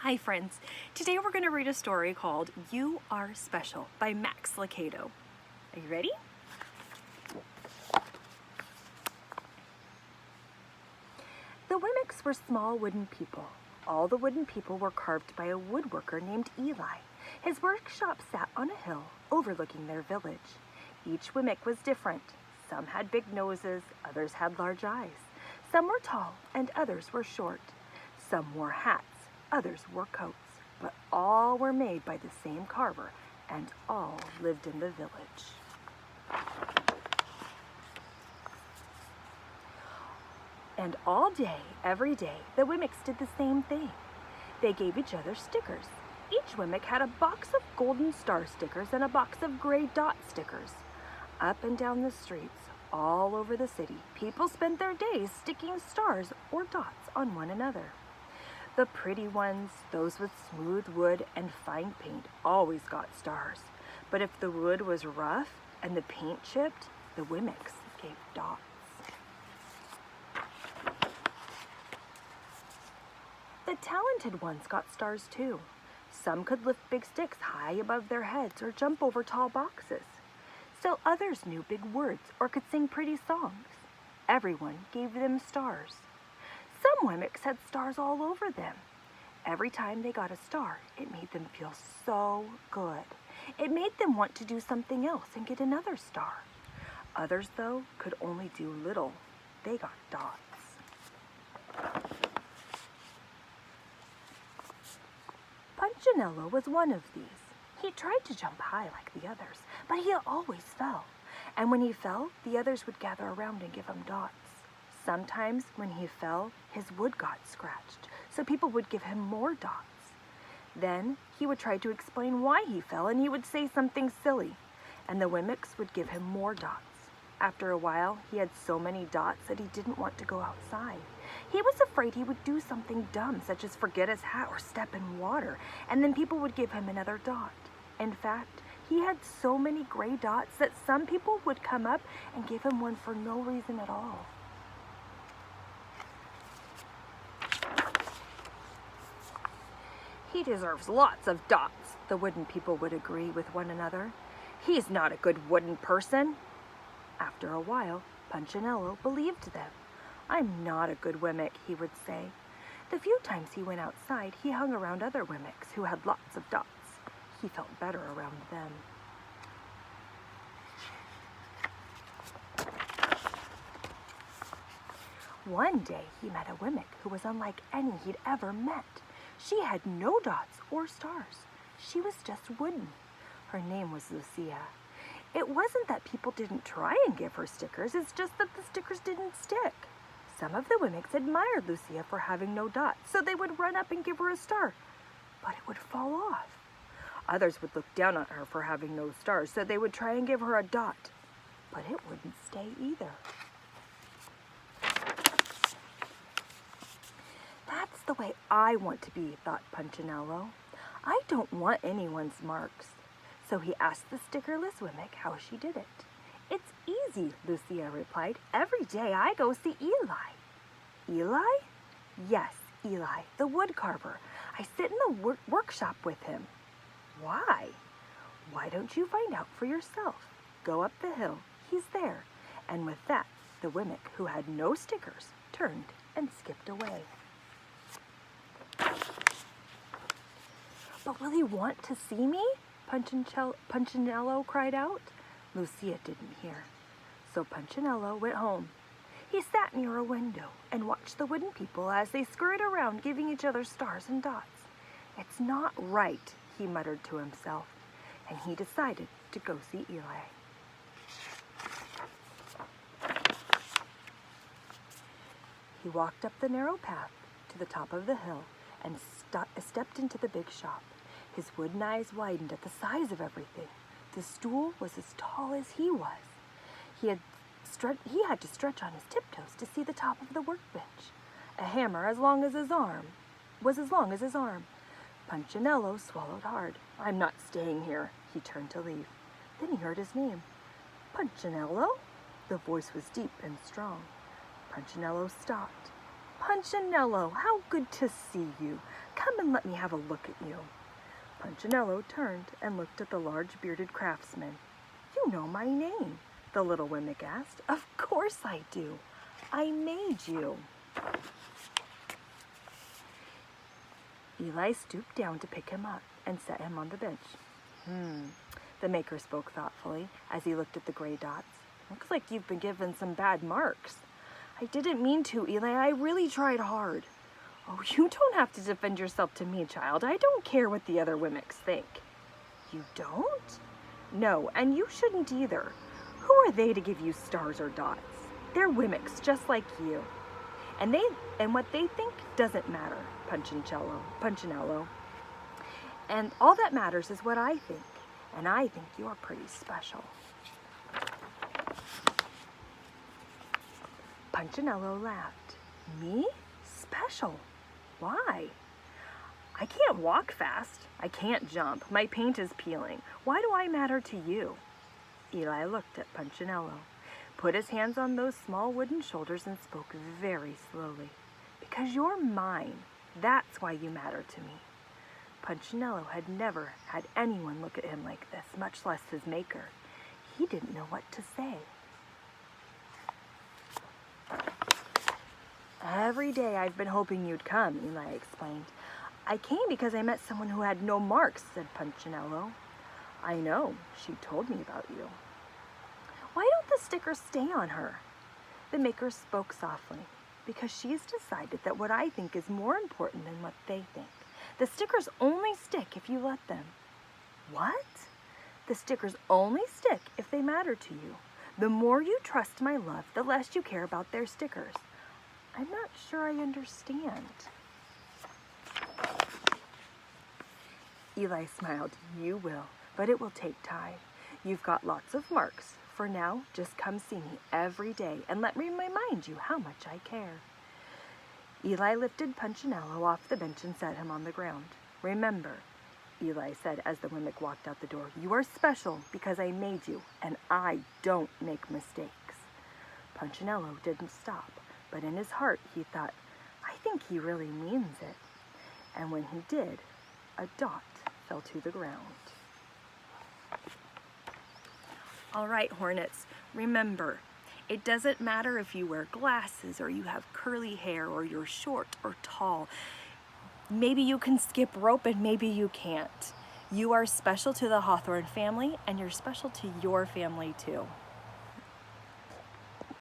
Hi friends, today we're going to read a story called You Are Special by Max Lucado. Are you ready? The Wimmicks were small wooden people. All the wooden people were carved by a woodworker named Eli. His workshop sat on a hill overlooking their village. Each Wimmick was different. Some had big noses, others had large eyes. Some were tall and others were short. Some wore hats, others wore coats. But all were made by the same carver, and all lived in the village. And all day, every day, the Wimmicks did the same thing. They gave each other stickers. Each Wimmick had a box of golden star stickers and a box of gray dot stickers. Up and down the streets, all over the city, people spent their days sticking stars or dots on one another. The pretty ones, those with smooth wood and fine paint, always got stars. But if the wood was rough and the paint chipped, the Wimmicks gave dots. The talented ones got stars too. Some could lift big sticks high above their heads or jump over tall boxes. Still others knew big words or could sing pretty songs. Everyone gave them stars. Some Wimmicks had stars all over them. Every time they got a star, it made them feel so good. It made them want to do something else and get another star. Others, though, could only do little. They got dots. Punchinello was one of these. He tried to jump high like the others, but he always fell. And when he fell, the others would gather around and give him dots. Sometimes when he fell, his wood got scratched, so people would give him more dots. Then he would try to explain why he fell, and he would say something silly, and the Wimmicks would give him more dots. After a while, he had so many dots that he didn't want to go outside. He was afraid he would do something dumb, such as forget his hat or step in water, and then people would give him another dot. In fact, he had so many gray dots that some people would come up and give him one for no reason at all. He deserves lots of dots, the wooden people would agree with one another. He's not a good wooden person. After a while, Punchinello believed them. I'm not a good Wimmick, he would say. The few times he went outside, he hung around other Wimmicks who had lots of dots. He felt better around them. One day, he met a Wimmick who was unlike any he'd ever met. She had no dots or stars. She was just wooden. Her name was Lucia. It wasn't that people didn't try and give her stickers, it's just that the stickers didn't stick. Some of the Wimmicks admired Lucia for having no dots, so they would run up and give her a star, but it would fall off. Others would look down on her for having no stars, so they would try and give her a dot, but it wouldn't stay either. That's the way I want to be, thought Punchinello. I don't want anyone's marks. So he asked the stickerless Wimmick how she did it. It's easy, Lucia replied. Every day I go see Eli. Eli? Yes, Eli, the wood carver. I sit in the workshop with him. Why? Why don't you find out for yourself? Go up the hill. He's there. And with that, the Wimmick, who had no stickers, turned and skipped away. But will he want to see me? Punchinello cried out. Lucia didn't hear. So Punchinello went home. He sat near a window and watched the wooden people as they scurried around giving each other stars and dots. It's not right, he muttered to himself, and he decided to go see Eli. He walked up the narrow path to the top of the hill and stepped into the big shop. His wooden eyes widened at the size of everything. The stool was as tall as he was. He had to stretch on his tiptoes to see the top of the workbench. A hammer as long as his arm. Punchinello swallowed hard. I'm not staying here. He turned to leave. Then he heard his name. Punchinello? The voice was deep and strong. Punchinello stopped. Punchinello, how good to see you. Come and let me have a look at you." Punchinello turned and looked at the large bearded craftsman. "You know my name," the little Wemmick asked. "Of course I do. I made you." Eli stooped down to pick him up and set him on the bench. The maker spoke thoughtfully as he looked at the gray dots. "Looks like you've been given some bad marks." "I didn't mean to, Eli. I really tried hard." "Oh, you don't have to defend yourself to me, child. I don't care what the other Wemmicks think." "You don't?" "No, and you shouldn't either. Who are they to give you stars or dots? They're Wemmicks just like you. And what they think doesn't matter, Punchinello. And all that matters is what I think. And I think you're pretty special." Punchinello laughed. "Me? Special? Why? I can't walk fast. I can't jump. My paint is peeling. Why do I matter to you?" Eli looked at Punchinello, put his hands on those small wooden shoulders, and spoke very slowly. "Because you're mine. That's why you matter to me." Punchinello had never had anyone look at him like this, much less his maker. He didn't know what to say. "Every day I've been hoping you'd come," Eli explained. "I came because I met someone who had no marks," said Punchinello. "I know. She told me about you." "Why don't the stickers stay on her?" The maker spoke softly. "Because she's decided that what I think is more important than what they think. The stickers only stick if you let them." "What?" "The stickers only stick if they matter to you. The more you trust my love, the less you care about their stickers." "I'm not sure I understand." Eli smiled. "You will, but it will take time. You've got lots of marks. For now, just come see me every day and let me remind you how much I care." Eli lifted Punchinello off the bench and set him on the ground. "Remember," Eli said as the Wemmick walked out the door, "you are special because I made you, and I don't make mistakes." Punchinello didn't stop, but in his heart he thought, "I think he really means it." And when he did, a dot fell to the ground. All right, Hornets, remember, it doesn't matter if you wear glasses or you have curly hair or you're short or tall. Maybe you can skip rope and maybe you can't. You are special to the Hawthorne family, and you're special to your family too.